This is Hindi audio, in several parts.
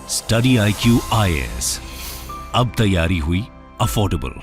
स्टडी IQ IAS, अब तैयारी हुई अफोर्डेबल।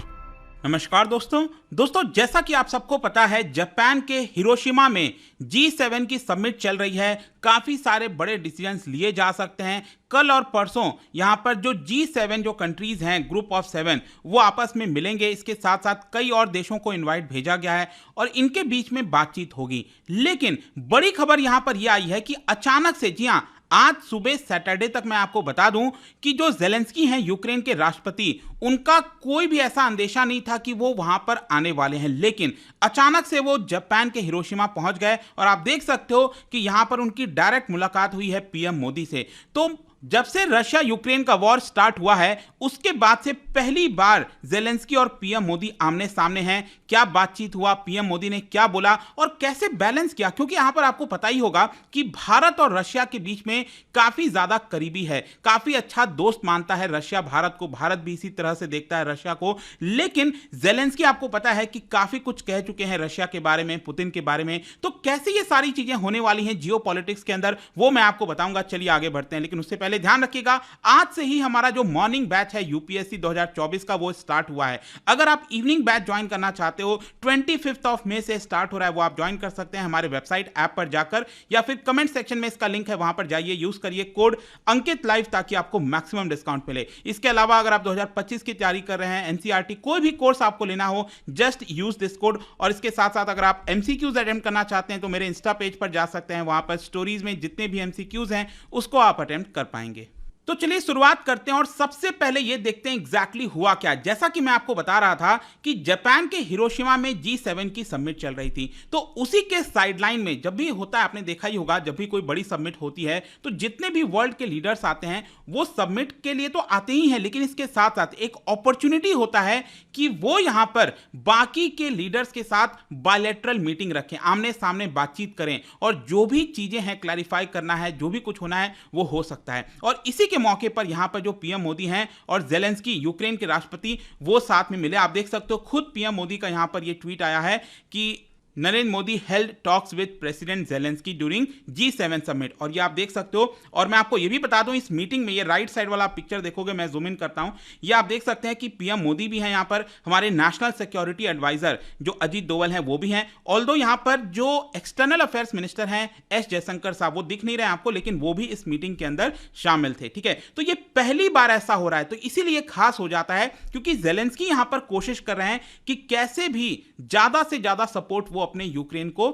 नमस्कार दोस्तों, जैसा कि आप सबको पता है, जापान के हिरोशिमा में G7 की समिट चल रही है। काफी सारे बड़े डिसीजंस लिए जा सकते हैं। कल और परसों यहां पर जो G7 जो कंट्रीज हैं, ग्रुप ऑफ 7, वो आपस में मिलेंगे। इसके साथ साथ कई और देशों को इनवाइट भेजा गया है और इनके बीच में बातचीत होगी। लेकिन बड़ी खबर यहां पर यह आई है कि अचानक से, जी हां, आज सुबह सैटरडे तक मैं आपको बता दूं कि जो ज़ेलेंस्की हैं, यूक्रेन के राष्ट्रपति, उनका कोई भी ऐसा अंदेशा नहीं था कि वो वहां पर आने वाले हैं। लेकिन अचानक से वो जापान के हिरोशिमा पहुंच गए और आप देख सकते हो कि यहां पर उनकी डायरेक्ट मुलाकात हुई है पीएम मोदी से। तो जब से रशिया यूक्रेन का वॉर स्टार्ट हुआ है, उसके बाद से पहली बार ज़ेलेंस्की और पीएम मोदी आमने सामने हैं। क्या बातचीत हुआ, पीएम मोदी ने क्या बोला और कैसे बैलेंस किया, क्योंकि यहां पर आपको पता ही होगा कि भारत और रशिया के बीच में काफी ज्यादा करीबी है, काफी अच्छा दोस्त मानता है रशिया भारत को, भारत भी इसी तरह से देखता है रशिया को। लेकिन ज़ेलेंस्की आपको पता है कि काफी कुछ कह चुके हैं रशिया के बारे में, पुतिन के बारे में। तो कैसे ये सारी चीजें होने वाली हैं जियोपॉलिटिक्स के अंदर, वो मैं आपको बताऊंगा। चलिए आगे बढ़ते हैं, लेकिन उससे पहले ध्यान रखिएगा, आज से ही हमारा जो मॉर्निंग बैच है यूपीएससी 2024 का, वो स्टार्ट हुआ है। अगर आप इवनिंग बैच ज्वाइन करना चाहते हो, 25 मई से स्टार्ट हो रहा है, वो आप ज्वाइन कर सकते हैं हमारे वेबसाइट ऐप पर जाकर, या फिर कमेंट सेक्शन में इसका लिंक है, वहां पर जाइए, यूज करिए कोड अंकित लाइव ताकि आपको मैक्सिमम डिस्काउंट मिले। इसके अलावा अगर आप 2025 की तैयारी कर रहे हैं, एनसीईआरटी कोई भी कोर्स आपको लेना हो, जस्ट यूज दिस कोड। और इसके साथ साथ अगर आप एमसीक्यूज अटेम्प्ट करना चाहते हैं तो मेरे इंस्टा पेज पर जा सकते हैं, वहां पर स्टोरीज में जितने भी एमसीक्यूज हैं उसको आप अटेम्प्ट कर पाएंगे। तो चलिए शुरुआत करते हैं और सबसे पहले ये देखते हैं एग्जैक्टली हुआ क्या। जैसा कि मैं आपको बता रहा था कि जापान के हिरोशिमा में G7 की समिट चल रही थी, तो उसी के साइडलाइन में जब भी होता है, आपने देखा ही होगा, जब भी कोई बड़ी समिट होती है तो जितने भी वर्ल्ड के लीडर्स आते हैं वो समिट के लिए तो आते ही हैं, लेकिन इसके साथ साथ एक अपॉर्चुनिटी होता है कि वो यहां पर बाकी के लीडर्स के साथ बायलैटरल मीटिंग रखें, आमने सामने बातचीत करें और जो भी चीजें हैं क्लैरिफाई करना है, जो भी कुछ होना है वो हो सकता है। और इसी के मौके पर यहां पर जो पीएम मोदी हैं और ज़ेलेंस्की यूक्रेन के राष्ट्रपति, वो साथ में मिले। आप देख सकते हो खुद पीएम मोदी का यहां पर ये ट्वीट आया है कि Narendra Modi held talks with president Zelensky during G7 summit. और ये आप देख सकते हो। और मैं आपको ये भी बता दूं, इस मीटिंग में ये राइट साइड वाला पिक्चर देखोगे, मैं जूम इन करता हूं, ये आप देख सकते हैं कि पीएम मोदी भी हैं यहां पर, हमारे नेशनल सिक्योरिटी एडवाइजर जो अजीत डोवल हैं वो भी हैं। ऑल्दो यहां पर जो एक्सटर्नल अफेयर्स मिनिस्टर हैं एस जयशंकर साहब, वो दिख नहीं रहे आपको, लेकिन वो भी इस मीटिंग के अंदर शामिल थे। ठीक है, तो ये पहली बार ऐसा हो रहा है, तो इसीलिए खास हो जाता है क्योंकि ज़ेलेंस्की यहां पर कोशिश कर रहे हैं कि कैसे भी ज्यादा से ज्यादा सपोर्ट वो अपने यूक्रेन को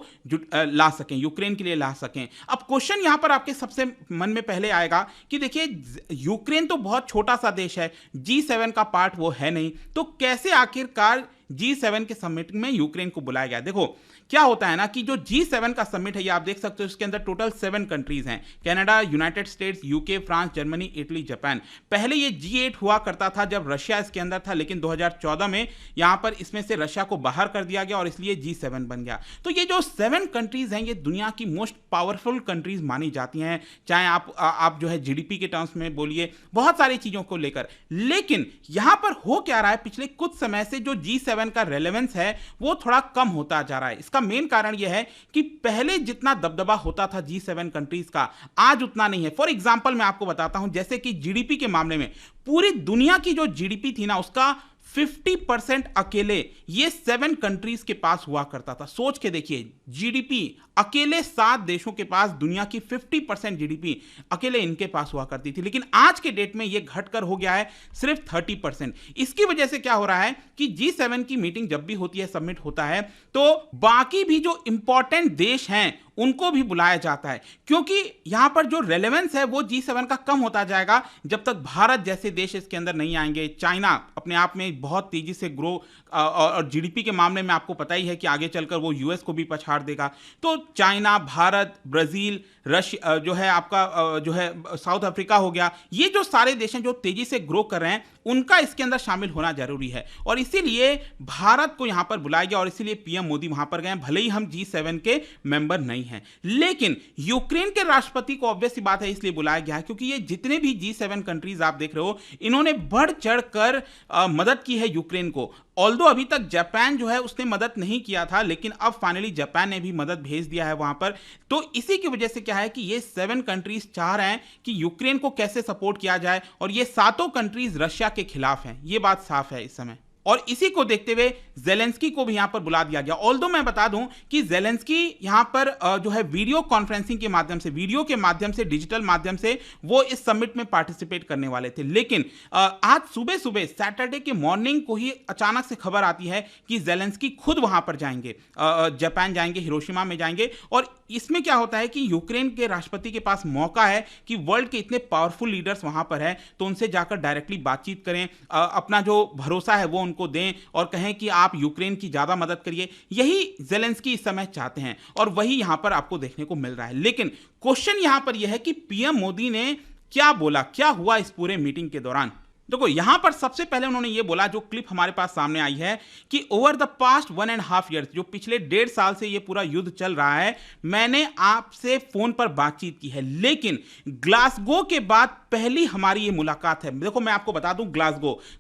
ला सकें, यूक्रेन के लिए ला सकें। अब क्वेश्चन यहां पर आपके सबसे मन में पहले आएगा कि देखिए, यूक्रेन तो बहुत छोटा सा देश है, G7 का पार्ट वो है नहीं, तो कैसे आखिरकार G7 के समिट में यूक्रेन को बुलाया गया। देखो क्या होता है ना कि जो G7 का समिट है, ये आप देख सकते हो, इसके अंदर टोटल 7 कंट्रीज हैं, Canada, United states, UK, France, Germany, Italy, Japan. पहले ये G8 हुआ करता था जब रशिया इसके अंदर था, लेकिन 2014 में यहां पर इसमें से रशिया को बाहर कर दिया गया और इसलिए G7 बन गया। तो ये जो 7 कंट्रीज हैं, ये दुनिया की मोस्ट पावरफुल कंट्रीज मानी जाती हैं, चाहे आप जो है जीडीपी के टर्म्स में बोलिए, बहुत सारी चीजों को लेकर। लेकिन यहां पर हो क्या रहा है, पिछले कुछ समय से जो G7 का रेलेवेंस है वो थोड़ा कम होता जा रहा है। इसका मेन कारण यह है कि पहले जितना दबदबा होता था G7 कंट्रीज का, आज उतना नहीं है। फॉर एग्जांपल मैं आपको बताता हूं, जैसे कि जीडीपी के मामले में पूरी दुनिया की जो जीडीपी थी ना, उसका 50% अकेले ये 7 कंट्रीज के पास हुआ करता था। सोच के देखिए, जीडीपी अकेले 7 देशों के पास, दुनिया की 50% जीडीपी अकेले इनके पास हुआ करती थी, लेकिन आज के डेट में ये घटकर हो गया है सिर्फ 30%। इसकी वजह से क्या हो रहा है कि G7 की मीटिंग जब भी होती है, सबमिट होता है, तो बाकी भी जो इंपॉर्टेंट देश हैं उनको भी बुलाया जाता है, क्योंकि यहां पर जो रेलेवेंस है वो G7 का कम होता जाएगा जब तक भारत जैसे देश इसके अंदर नहीं आएंगे। चाइना अपने आप में बहुत तेजी से ग्रो, और जीडीपी के मामले में आपको पता ही है कि आगे चलकर वो यूएस को भी पछाड़ देगा। तो चाइना, भारत, ब्राजील, रशिया, जो है आपका जो है साउथ अफ्रीका हो गया, ये जो सारे देश हैं जो तेजी से ग्रो कर रहे हैं, उनका इसके अंदर शामिल होना जरूरी है। और इसीलिए भारत को यहां पर बुलाया गया और इसीलिए पीएम मोदी वहां पर गए, भले ही हम G7 के मेंबर नहीं हैं। लेकिन यूक्रेन के राष्ट्रपति को ऑब्वियस सी बात है इसलिए बुलाया गया है क्योंकि ये जितने भी G7 कंट्रीज आप देख रहे हो, इन्होंने बढ़ चढ़कर मदद की है यूक्रेन को। ऑल्दो अभी तक जापान जो है उसने मदद नहीं किया था, लेकिन अब फाइनली जापान ने भी मदद भेज दिया है वहां पर। तो इसी की वजह से क्या है कि ये 7 कंट्रीज चाह रहे हैं कि यूक्रेन को कैसे सपोर्ट किया जाए, और ये सातों कंट्रीज रशिया के खिलाफ हैं, ये बात साफ है इस समय। और इसी को देखते हुए जेलेंस्की को भी यहां पर बुला दिया गया। ऑल्दो मैं बता दूं कि जेलेंस्की यहां पर जो है वीडियो कॉन्फ्रेंसिंग के माध्यम से, वीडियो के माध्यम से, डिजिटल माध्यम से वो इस समिट में पार्टिसिपेट करने वाले थे, लेकिन आज सुबह सुबह सैटरडे के मॉर्निंग को ही अचानक से खबर आती है कि जेलेंस्की खुद वहां पर जाएंगे, जापान जाएंगे, हिरोशिमा में जाएंगे। और इसमें क्या होता है कि यूक्रेन के राष्ट्रपति के पास मौका है कि वर्ल्ड के इतने पावरफुल लीडर्स वहां पर हैं, तो उनसे जाकर डायरेक्टली बातचीत करें, अपना जो भरोसा है वो उनको दें और कहें कि आप यूक्रेन की ज्यादा मदद करिए। यही जेलेंस्की इस समय चाहते हैं और वही यहां पर आपको देखने को मिल रहा है। लेकिन क्वेश्चन यहां पर यह है कि पीएम मोदी ने क्या बोला, क्या हुआ इस पूरे मीटिंग के दौरान। देखो यहां पर सबसे पहले उन्होंने ये बोला, जो क्लिप हमारे पास सामने आई है, कि ओवर द पास्ट 1.5 ईयर्स, जो पिछले 1.5 साल से ये पूरा युद्ध चल रहा है, मैंने आपसे फोन पर बातचीत की है, लेकिन ग्लासगो के बाद पहली हमारी ये मुलाकात है। देखो मैं आपको बता दूं,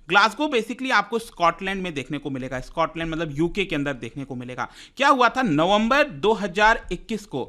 ग्लासगो बेसिकली आपको स्कॉटलैंड में देखने को मिलेगा। स्कॉटलैंड मतलब यूके के अंदर देखने को मिलेगा। क्या हुआ था, नवंबर 2021 को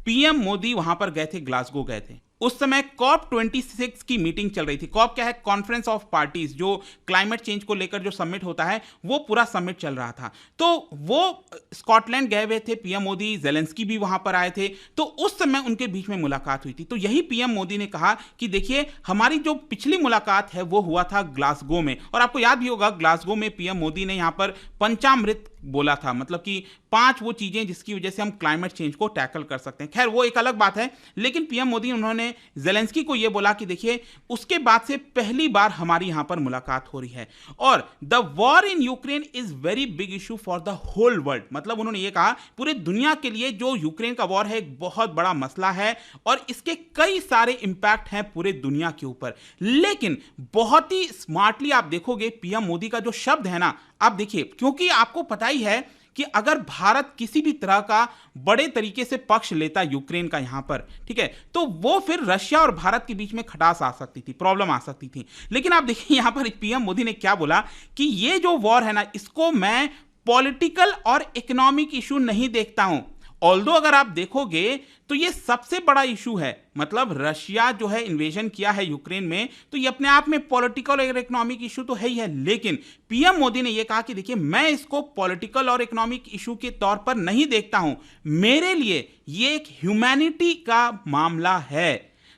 पीएम मोदी वहां पर गए थे, ग्लासगो गए थे। उस समय COP26 की मीटिंग चल रही थी। कॉप क्या है, कॉन्फ्रेंस ऑफ पार्टीज, जो क्लाइमेट चेंज को लेकर जो समिट होता है, वो पूरा समिट चल रहा था। तो वो स्कॉटलैंड गए हुए थे पीएम मोदी, जेलेंस्की भी वहां पर आए थे। तो उस समय उनके बीच में मुलाकात हुई थी। तो यही पीएम मोदी ने कहा कि देखिए हमारी जो पिछली मुलाकात है वो हुआ था ग्लासगो में, और आपको याद भी होगा ग्लासगो में पीएम मोदी ने यहां पर पंचामृत बोला था, मतलब कि 5 वो चीजें जिसकी वजह से हम क्लाइमेट चेंज को टैकल कर सकते हैं। खैर वो एक अलग बात है, लेकिन पीएम मोदी उन्होंने जेलेंस्की को यह बोला कि देखिए उसके बाद से पहली बार हमारी यहां पर मुलाकात हो रही है, और the war in Ukraine is very big issue for the whole world. मतलब उन्होंने ये कहा पूरे दुनिया के लिए जो यूक्रेन का वॉर है एक बहुत बड़ा मसला है, और इसके कई सारे इंपैक्ट हैं पूरे दुनिया के ऊपर। लेकिन बहुत ही स्मार्टली आप देखोगे पीएम मोदी का जो शब्द है ना, आप देखिए, क्योंकि आपको पता ही है कि अगर भारत किसी भी तरह का बड़े तरीके से पक्ष लेता यूक्रेन का यहां पर, ठीक है, तो वो फिर रशिया और भारत के बीच में खटास आ सकती थी, प्रॉब्लम आ सकती थी। लेकिन आप देखिए यहां पर पीएम मोदी ने क्या बोला कि ये जो वॉर है ना, इसको मैं पॉलिटिकल और इकोनॉमिक इशू नहीं देखता हूं। ऑल्दो अगर आप देखोगे तो ये सबसे बड़ा इशू है, मतलब रशिया जो है इन्वेजन किया है यूक्रेन में, तो ये अपने आप में पॉलिटिकल और इकोनॉमिक इशू तो है ही है। लेकिन पीएम मोदी ने ये कहा कि देखिए मैं इसको पॉलिटिकल और इकोनॉमिक इशू के तौर पर नहीं देखता हूं, मेरे लिए ये एक ह्यूमैनिटी का मामला है।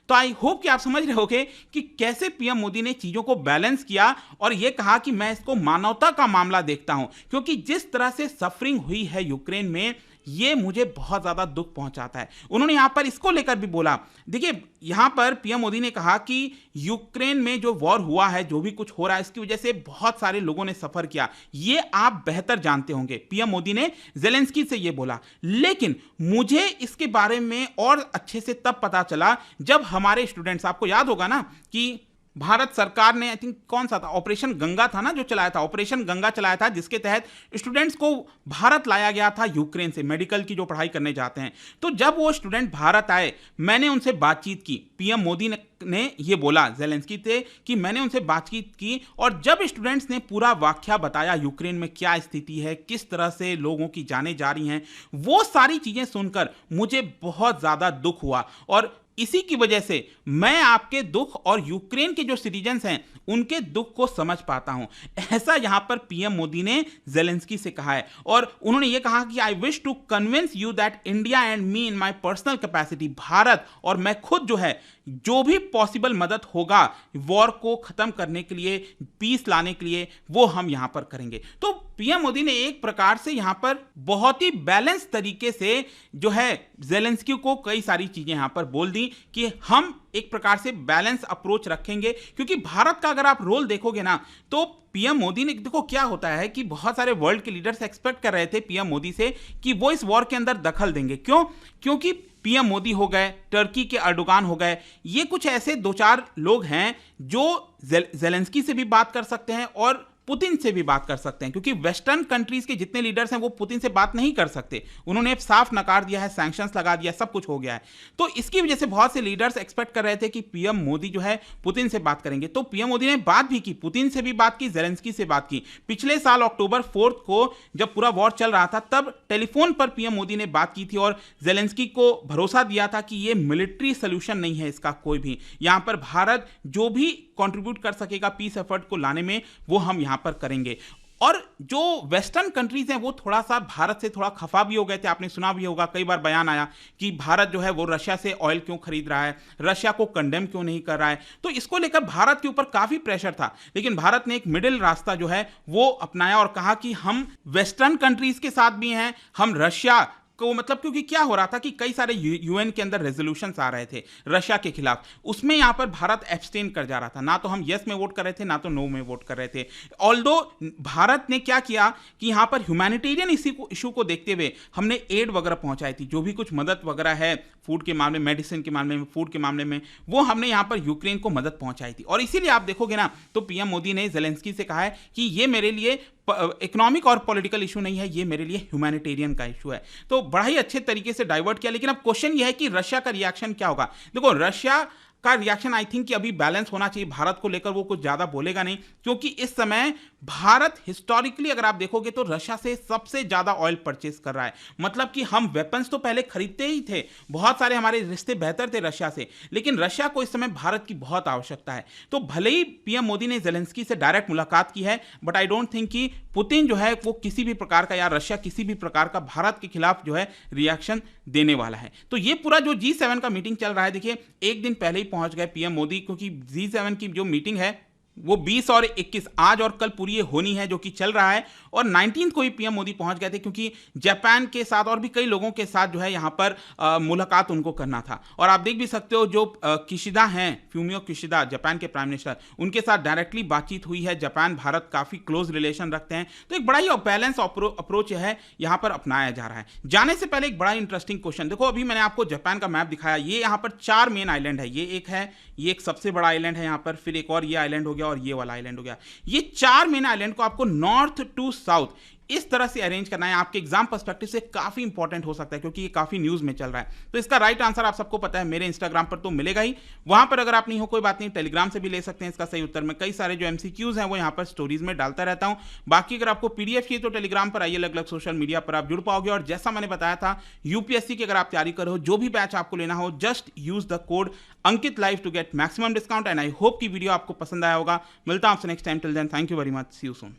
तो आई होप कि आप समझ रहे होगे कि कैसे पीएम मोदी ने चीजों को बैलेंस किया और यह कहा कि मैं इसको मानवता का मामला देखता हूं, क्योंकि जिस तरह से सफरिंग हुई है यूक्रेन में, ये मुझे बहुत ज्यादा दुख पहुंचाता है। उन्होंने यहां पर इसको लेकर भी बोला, देखिए यहां पर पीएम मोदी ने कहा कि यूक्रेन में जो वॉर हुआ है, जो भी कुछ हो रहा है, इसकी वजह से बहुत सारे लोगों ने सफर किया, ये आप बेहतर जानते होंगे। पीएम मोदी ने जेलेंस्की से ये बोला, लेकिन मुझे इसके बारे में और अच्छे से तब पता चला जब हमारे स्टूडेंट्स, आपको याद होगा ना कि भारत सरकार ने आई थिंक कौन सा था, ऑपरेशन गंगा था ना जो चलाया था, ऑपरेशन गंगा चलाया था, जिसके तहत स्टूडेंट्स को भारत लाया गया था यूक्रेन से, मेडिकल की जो पढ़ाई करने जाते हैं। तो जब वो स्टूडेंट भारत आए, मैंने उनसे बातचीत की, पीएम मोदी ने ये बोला जेलेंस्की से कि मैंने उनसे बातचीत की, और जब स्टूडेंट्स ने पूरा वाकया बताया यूक्रेन में क्या स्थिति है, किस तरह से लोगों की जानें जा रही हैं, वो सारी चीजें सुनकर मुझे बहुत ज्यादा दुख हुआ। और इसी की वजह से मैं आपके दुख और यूक्रेन के जो सिटीजन्स हैं उनके दुख को समझ पाता हूं, ऐसा यहां पर पीएम मोदी ने जेलेंस्की से कहा है। और उन्होंने यह कहा कि I wish to convince you that India and me in my personal capacity, Bharat और मैं खुद जो है जो भी पॉसिबल मदद होगा वॉर को खत्म करने के लिए, पीस लाने के लिए, वो हम यहां पर करेंगे। तो पीएम मोदी ने एक प्रकार से यहां पर बहुत ही बैलेंस तरीके से जो है जेलेंस्की को कई सारी चीजें यहां पर बोल दी कि हम एक प्रकार से बैलेंस अप्रोच रखेंगे, क्योंकि भारत का अगर आप रोल देखोगे ना, तो पीएम मोदी ने, देखो क्या होता है कि बहुत सारे वर्ल्ड के लीडर्स एक्सपेक्ट कर रहे थे पीएम मोदी से कि वो इस वॉर के अंदर दखल देंगे। क्यों? क्योंकि पीएम मोदी हो गए, टर्की के अर्डोगान हो गए, ये कुछ ऐसे 2-4 लोग हैं जो जेलेंस्की से भी बात कर सकते हैं और पुतिन से भी बात कर सकते हैं, क्योंकि वेस्टर्न कंट्रीज के जितने लीडर्स हैं वो पुतिन से बात नहीं कर सकते। उन्होंने साफ नकार दिया है, सैंक्शंस लगा दिया, सब कुछ हो गया है। तो इसकी वजह से बहुत से लीडर्स एक्सपेक्ट कर रहे थे कि पीएम मोदी जो है पुतिन से बात करेंगे। तो पीएम मोदी ने बात भी की, पुतिन से भी बात की, ज़ेलेंस्की से बात की। पिछले साल अक्टूबर 4 को जब पूरा वॉर चल रहा था तब टेलीफोन पर पीएम मोदी ने बात की थी और ज़ेलेंस्की को भरोसा दिया था कि ये मिलिट्री सोल्यूशन नहीं है इसका कोई भी, यहां पर भारत जो भी कंट्रीब्यूट कर सकेगा पीस एफर्ट को लाने में वो हम यहां पर करेंगे। और जो वेस्टर्न कंट्रीज हैं वो थोड़ा सा भारत से थोड़ा खफा भी हो गए थे। आपने सुना भी होगा, कई बार बयान आया कि भारत जो है वो रशिया से ऑयल क्यों खरीद रहा है, रशिया को कंडेम क्यों नहीं कर रहा है। तो इसको लेकर भारत के ऊपर काफी प्रेशर था, लेकिन भारत ने एक मिडिल रास्ता जो है वो अपनाया और कहा कि हम वेस्टर्न कंट्रीज के साथ भी हैं, हम रशिया को, मतलब क्योंकि क्या हो रहा था कि कई सारे यूएन के अंदर रेजोल्यूशंस आ रहे थे रशिया के खिलाफ, उसमें यहां पर भारत एब्सटेन कर जा रहा था, ना तो हम यस में वोट कर रहे थे ना तो नो में वोट कर रहे थे। ऑल्दो भारत ने क्या किया कि यहां पर ह्यूमैनिटेरियन इशू को देखते हुए हमने एड वगैरह पहुंचाई थी, जो भी कुछ मदद वगैरह है फूड के मामले में, मेडिसिन के मामले में, फूड के मामले में, वो हमने यहां पर यूक्रेन को मदद पहुंचाई थी। और इसीलिए आप देखोगे ना तो पीएम मोदी ने ज़ेलेंस्की से कहा है कि ये मेरे लिए इकोनॉमिक और पॉलिटिकल इशू नहीं है, ये मेरे लिए ह्यूमैनिटेरियन का इशू है। तो बड़ा ही अच्छे तरीके से डाइवर्ट किया। लेकिन अब क्वेश्चन ये है कि रशिया का रिएक्शन क्या होगा। देखो रशिया का रिएक्शन आई थिंक कि अभी बैलेंस होना चाहिए, भारत को लेकर वो कुछ ज्यादा बोलेगा नहीं, क्योंकि इस समय भारत हिस्टोरिकली अगर आप देखोगे तो रशिया से सबसे ज्यादा ऑयल परचेस कर रहा है। मतलब कि हम वेपन्स तो पहले खरीदते ही थे, बहुत सारे हमारे रिश्ते बेहतर थे रशिया से, लेकिन रशिया को इस समय भारत की बहुत आवश्यकता है। तो भले ही पीएम मोदी ने ज़ेलेंस्की से डायरेक्ट मुलाकात की है, बट आई डोंट थिंक कि पुतिन जो है वो किसी भी प्रकार का या रशिया किसी भी प्रकार का भारत के खिलाफ जो है रिएक्शन देने वाला है। तो ये पूरा जो G7 का मीटिंग चल रहा है, देखिए एक दिन पहले ही पहुंच गए पीएम मोदी, क्योंकि G7 की जो मीटिंग है वो 20 और 21 आज और कल पूरी ये होनी है, जो कि चल रहा है। और 19 को ही पीएम मोदी पहुंच गए थे, क्योंकि जापान के साथ और भी कई लोगों के साथ जो है यहाँ पर मुलाकात उनको करना था। और आप देख भी सकते हो जो किशिदा हैं, फ्यूमियो किशिदा, जापान के प्राइम मिनिस्टर, उनके साथ डायरेक्टली बातचीत हुई है। जापान भारत काफ़ी क्लोज रिलेशन रखते हैं, तो एक बड़ा ही बैलेंस अप्रोच है यहाँ पर अपनाया जा रहा है। जाने से पहले एक बड़ा इंटरेस्टिंग क्वेश्चन, देखो अभी मैंने आपको जापान का मैप दिखाया, ये यहाँ पर 4 मेन आइलैंड है, ये एक है, ये एक सबसे बड़ा आइलैंड है यहाँ पर, फिर एक और ये आइलैंड हो गया और ये वाला आइलैंड हो गया। ये 4 मेन आइलैंड को आपको नॉर्थ टू साउथ इस तरह से अरेंज करना है। आपके एग्जाम पर्सपेक्टिव से काफी इंपॉर्टेंट हो सकता है, क्योंकि ये काफी न्यूज में चल रहा है। तो इसका राइट आंसर आप सबको पता है, मेरे इंस्टाग्राम पर तो मिलेगा ही, वहां पर अगर आप नहीं हो कोई बात नहीं, टेलीग्राम से भी ले सकते हैं इसका सही उत्तर। मैं कई सारे जो एमसीक्यूज हैं वो यहाँ पर स्टोरीज में डालता रहता हूं। बाकी अगर आपको पीडीएफ चाहिए तो टेलीग्राम पर आइए, अलग अलग सोशल मीडिया पर आप जुड़ पाओगे। और जैसा मैंने बताया था, यूपीएससी की अगर आप तैयारी करो, जो भी बैच आपको लेना हो, just use the code Ankit live to get maximum discount. And I hope की वीडियो आपको पसंद आया होगा। मिलता हूं आपसे next time, till then thank you very much, see you soon.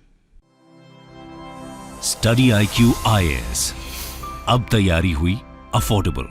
Study IQ IAS, अब तैयारी हुई अफोर्डेबल।